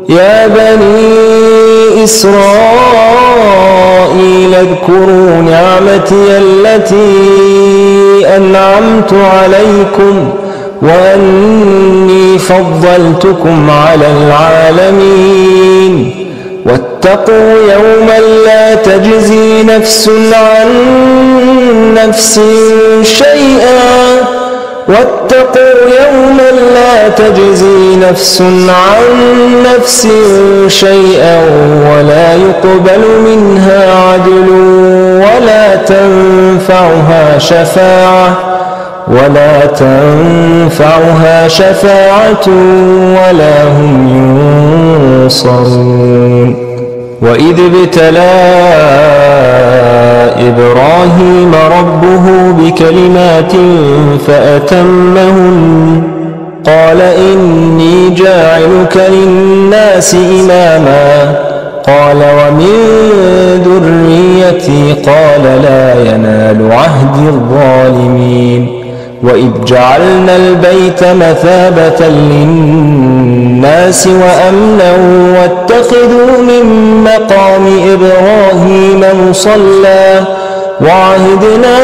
يا بني إسرائيل اذكروا نعمتي التي أنعمت عليكم وأني فضلتكم على العالمين واتقوا يوما لا تجزي نفس عن نفس شيئا ولا يقبل منها عدل ولا تنفعها شفاعة ولا هم ينصرون وإذ ابتلى إبراهيم ربه بكلمات فأتمهن قال إني جاعلك للناس إماما قال ومن ذريتي قال لا ينال عهد الظالمين وإذ جعلنا البيت مثابة للناس وأمنا واتخذوا من مقام إبراهيم مصلى وعهدنا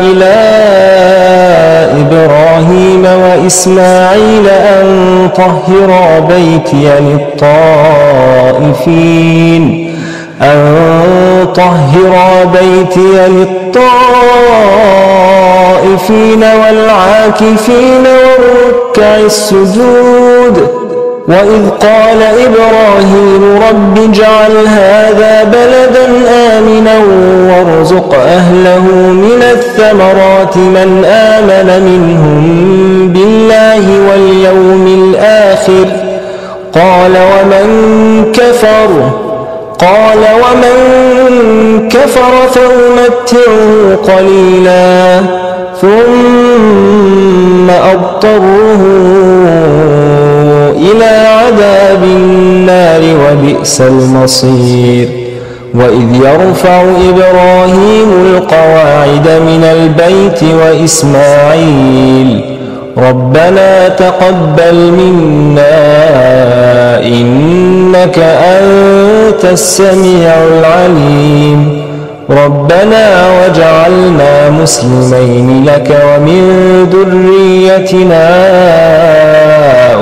إلى إبراهيم وإسماعيل أن طهرا بيتي للطائفين والعاكفين والركع السجود وإذ قال إبراهيم رب اجعل هذا بلدا آمنا وارزق أهله من الثمرات من آمن منهم بالله واليوم الآخر قال ومن كفر فأمتعه قليلا ثم أضطره إلى عذاب النار وبئس المصير وإذ يرفع إبراهيم القواعد من البيت وإسماعيل ربنا تقبل منا إنك أنت السميع العليم ربنا واجعلنا مسلمين لك ومن ذريتنا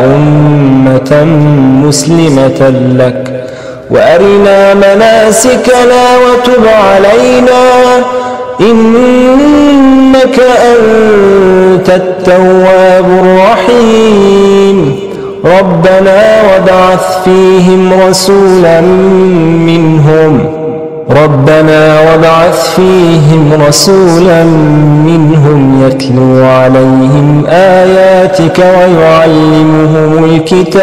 أمة مسلمة لك وأرنا مناسكنا وتب علينا إنك أنت التواب الرحيم ربنا وابعث فيهم رسولا منهم يتلو عليهم آياتك ويعلمهم الكتاب